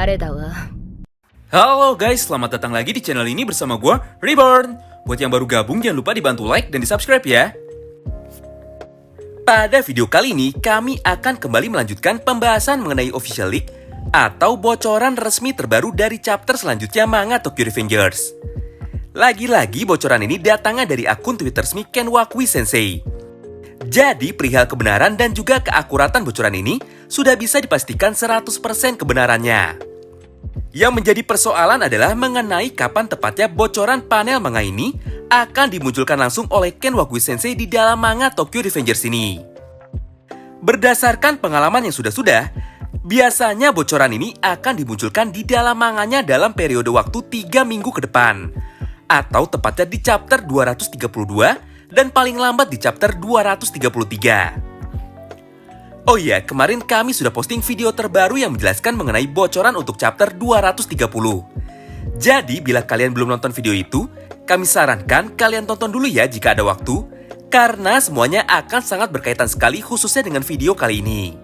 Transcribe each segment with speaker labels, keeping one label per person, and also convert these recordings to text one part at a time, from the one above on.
Speaker 1: れだわ。
Speaker 2: Halo guys, selamat datang lagi di channel ini bersama gue, Reborn. Buat yang baru gabung, jangan lupa dibantu like dan di-subscribe ya. Pada video kali ini, kami akan kembali melanjutkan pembahasan mengenai official leak atau bocoran resmi terbaru dari chapter selanjutnya manga Tokyo Revengers. Lagi-lagi bocoran ini datangnya dari akun Twitter resmi Ken Wakui Sensei. Jadi perihal kebenaran dan juga keakuratan bocoran ini sudah bisa dipastikan 100% kebenarannya. Yang menjadi persoalan adalah mengenai kapan tepatnya bocoran panel manga ini akan dimunculkan langsung oleh Ken Wakui Sensei di dalam manga Tokyo Revengers ini. Berdasarkan pengalaman yang sudah-sudah, biasanya bocoran ini akan dimunculkan di dalam manganya dalam periode waktu 3 minggu ke depan, atau tepatnya di chapter 232 dan paling lambat di chapter 233. Oh iya, kemarin kami sudah posting video terbaru yang menjelaskan mengenai bocoran untuk chapter 230. Jadi, bila kalian belum nonton video itu, kami sarankan kalian tonton dulu ya jika ada waktu, karena semuanya akan sangat berkaitan sekali khususnya dengan video kali ini.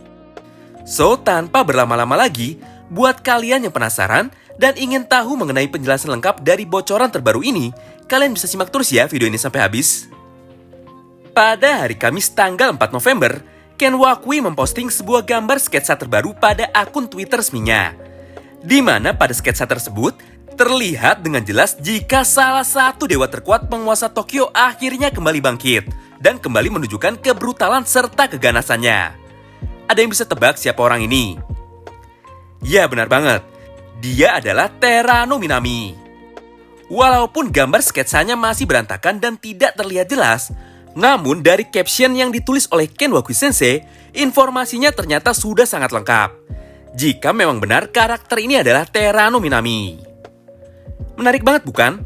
Speaker 2: So, tanpa berlama-lama lagi, buat kalian yang penasaran dan ingin tahu mengenai penjelasan lengkap dari bocoran terbaru ini, kalian bisa simak terus ya video ini sampai habis. Pada hari Kamis tanggal 4 November, Ken Wakui memposting sebuah gambar sketsa terbaru pada akun Twitter resminya. Di mana pada sketsa tersebut, terlihat dengan jelas jika salah satu dewa terkuat penguasa Tokyo akhirnya kembali bangkit dan kembali menunjukkan kebrutalan serta keganasannya. Ada yang bisa tebak siapa orang ini? Ya, benar banget. Dia adalah Terano Minami. Walaupun gambar sketsanya masih berantakan dan tidak terlihat jelas, namun dari caption yang ditulis oleh Ken Wakui Sensei, informasinya ternyata sudah sangat lengkap. Jika memang benar karakter ini adalah Terano Minami. Menarik banget bukan?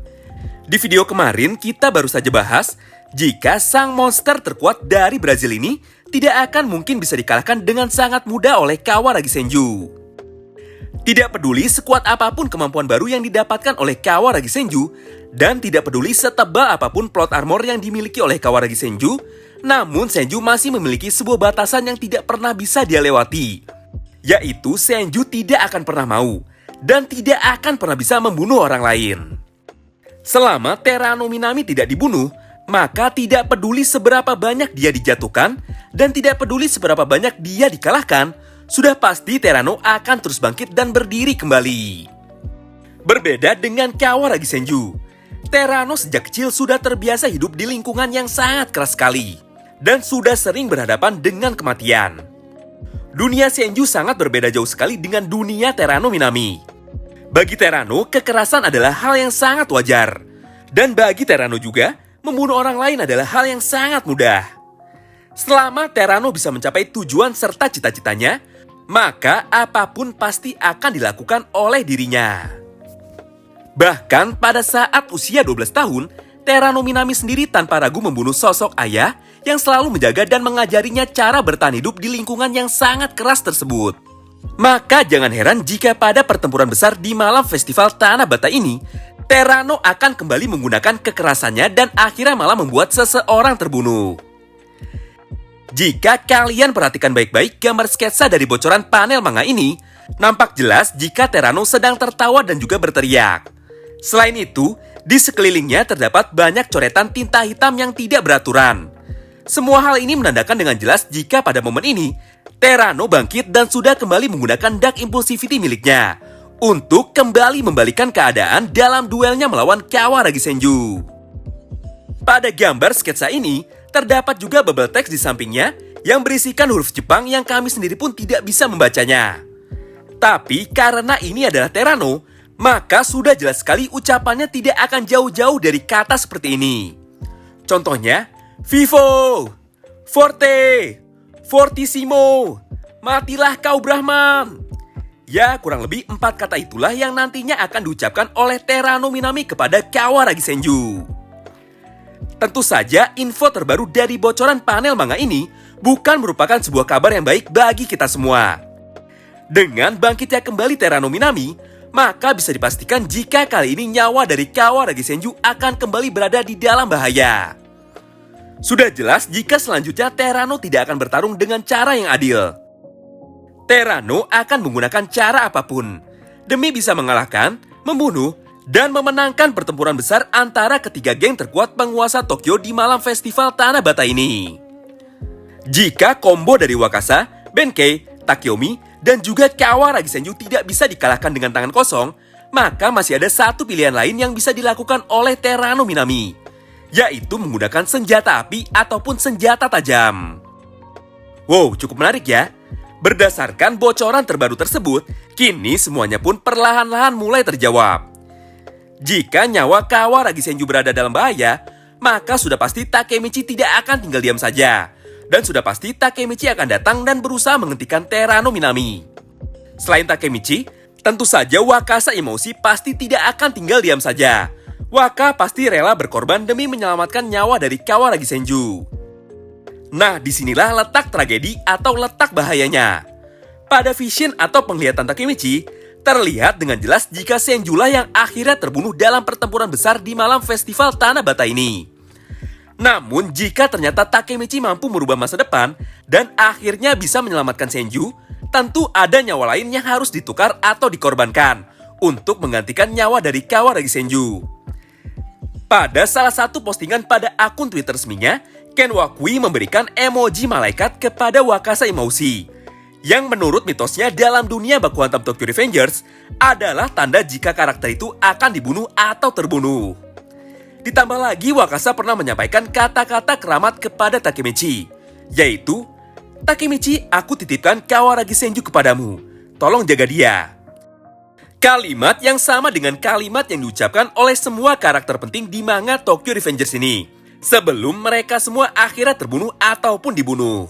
Speaker 2: Di video kemarin kita baru saja bahas jika sang monster terkuat dari Brazil ini tidak akan mungkin bisa dikalahkan dengan sangat mudah oleh Kawaragi Senju. Tidak peduli sekuat apapun kemampuan baru yang didapatkan oleh Kawaragi Senju, dan tidak peduli setebal apapun plot armor yang dimiliki oleh Kawaragi Senju, namun Senju masih memiliki sebuah batasan yang tidak pernah bisa dia lewati. Yaitu Senju tidak akan pernah mau, dan tidak akan pernah bisa membunuh orang lain. Selama Terano Minami tidak dibunuh, maka tidak peduli seberapa banyak dia dijatuhkan, dan tidak peduli seberapa banyak dia dikalahkan, sudah pasti Terano akan terus bangkit dan berdiri kembali. Berbeda dengan Kawaragi Senju, Terano sejak kecil sudah terbiasa hidup di lingkungan yang sangat keras sekali dan sudah sering berhadapan dengan kematian. Dunia Senju sangat berbeda jauh sekali dengan dunia Terano Minami. Bagi Terano, kekerasan adalah hal yang sangat wajar. Dan bagi Terano juga, membunuh orang lain adalah hal yang sangat mudah. Selama Terano bisa mencapai tujuan serta cita-citanya, maka apapun pasti akan dilakukan oleh dirinya. Bahkan pada saat usia 12 tahun, Terano Minami sendiri tanpa ragu membunuh sosok ayah yang selalu menjaga dan mengajarinya cara bertahan hidup di lingkungan yang sangat keras tersebut. Maka jangan heran jika pada pertempuran besar di malam festival Tanah Bata ini, Terano akan kembali menggunakan kekerasannya dan akhirnya malah membuat seseorang terbunuh. Jika kalian perhatikan baik-baik gambar sketsa dari bocoran panel manga ini, nampak jelas jika Terano sedang tertawa dan juga berteriak. Selain itu, di sekelilingnya terdapat banyak coretan tinta hitam yang tidak beraturan. Semua hal ini menandakan dengan jelas jika pada momen ini, Terano bangkit dan sudah kembali menggunakan Dark Impulsivity miliknya untuk kembali membalikan keadaan dalam duelnya melawan Kawaragi Senju. Pada gambar sketsa ini, terdapat juga bubble text di sampingnya yang berisikan huruf Jepang yang kami sendiri pun tidak bisa membacanya. Tapi karena ini adalah Terano, maka sudah jelas sekali ucapannya tidak akan jauh-jauh dari kata seperti ini. Contohnya, Vivo, Forte, Fortissimo, matilah kau Brahman. Ya, kurang lebih 4 kata itulah yang nantinya akan diucapkan oleh Terano Minami kepada Kawaragi Senju. Tentu saja info terbaru dari bocoran panel manga ini bukan merupakan sebuah kabar yang baik bagi kita semua. Dengan bangkitnya kembali Terano Minami, maka bisa dipastikan jika kali ini nyawa dari Kawaragi Senju akan kembali berada di dalam bahaya. Sudah jelas jika selanjutnya Terano tidak akan bertarung dengan cara yang adil. Terano akan menggunakan cara apapun. demi bisa mengalahkan, membunuh, dan memenangkan pertempuran besar antara ketiga geng terkuat penguasa Tokyo di malam festival Tanah Bata ini. Jika combo dari Wakasa, Benkei, Takeomi, dan juga Kawaragi Senju tidak bisa dikalahkan dengan tangan kosong, maka masih ada satu pilihan lain yang bisa dilakukan oleh Terano Minami, yaitu menggunakan senjata api ataupun senjata tajam. Wow, cukup menarik ya. Berdasarkan bocoran terbaru tersebut, kini semuanya pun perlahan-lahan mulai terjawab. Jika nyawa Kawaragi Senju berada dalam bahaya, maka sudah pasti Takemichi tidak akan tinggal diam saja. Dan sudah pasti Takemichi akan datang dan berusaha menghentikan Terano Minami. Selain Takemichi, tentu saja Wakasa Emosi pasti tidak akan tinggal diam saja. Waka pasti rela berkorban demi menyelamatkan nyawa dari Kawaragi Senju. Nah, disinilah letak tragedi atau letak bahayanya. Pada vision atau penglihatan Takemichi, terlihat dengan jelas jika Senjulah yang akhirnya terbunuh dalam pertempuran besar di malam festival Tanah Bata ini. Namun, jika ternyata Takemichi mampu merubah masa depan dan akhirnya bisa menyelamatkan Senju, tentu ada nyawa lain yang harus ditukar atau dikorbankan untuk menggantikan nyawa dari Kawaragi Senju. Pada salah satu postingan pada akun Twitter resminya, Ken Wakui memberikan emoji malaikat kepada Wakasa Emosi, yang menurut mitosnya dalam dunia baku hantam Tokyo Revengers adalah tanda jika karakter itu akan dibunuh atau terbunuh. Ditambah lagi Wakasa pernah menyampaikan kata-kata keramat kepada Takemichi, yaitu, "Takemichi, aku titipkan Kawaragi Senju kepadamu, tolong jaga dia." Kalimat yang sama dengan kalimat yang diucapkan oleh semua karakter penting di manga Tokyo Revengers ini, sebelum mereka semua akhirnya terbunuh ataupun dibunuh.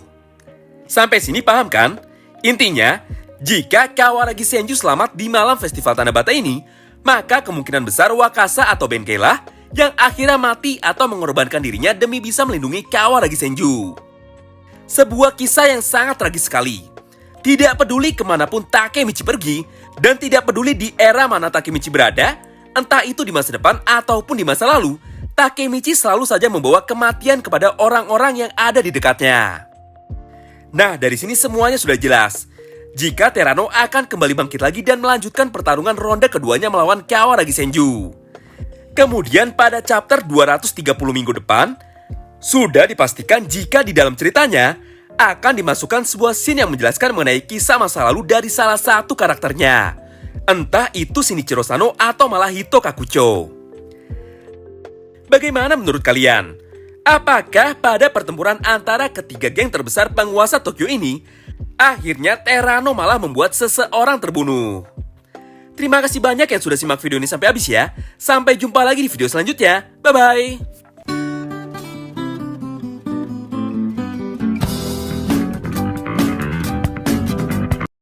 Speaker 2: Sampai sini paham kan? Intinya, jika Kawaragi Senju selamat di malam festival Tanah Bata ini, maka kemungkinan besar Wakasa atau Benkei lah yang akhirnya mati atau mengorbankan dirinya demi bisa melindungi Kawaragi Senju. Sebuah kisah yang sangat tragis sekali. Tidak peduli kemanapun Takemichi pergi, dan tidak peduli di era mana Takemichi berada, entah itu di masa depan ataupun di masa lalu, Takemichi selalu saja membawa kematian kepada orang-orang yang ada di dekatnya. Nah, dari sini semuanya sudah jelas. Jika Terano akan kembali bangkit lagi dan melanjutkan pertarungan ronde keduanya melawan Kawaragi Senju. Kemudian pada chapter 230 minggu depan, sudah dipastikan jika di dalam ceritanya akan dimasukkan sebuah scene yang menjelaskan mengenai kisah masa lalu dari salah satu karakternya. Entah itu Shinichiro Sano atau malah Hito Kakucho. Bagaimana menurut kalian? Apakah pada pertempuran antara ketiga geng terbesar penguasa Tokyo ini, akhirnya Terano malah membuat seseorang terbunuh? Terima kasih banyak yang sudah simak video ini sampai habis ya. Sampai jumpa lagi di video selanjutnya. Bye-bye.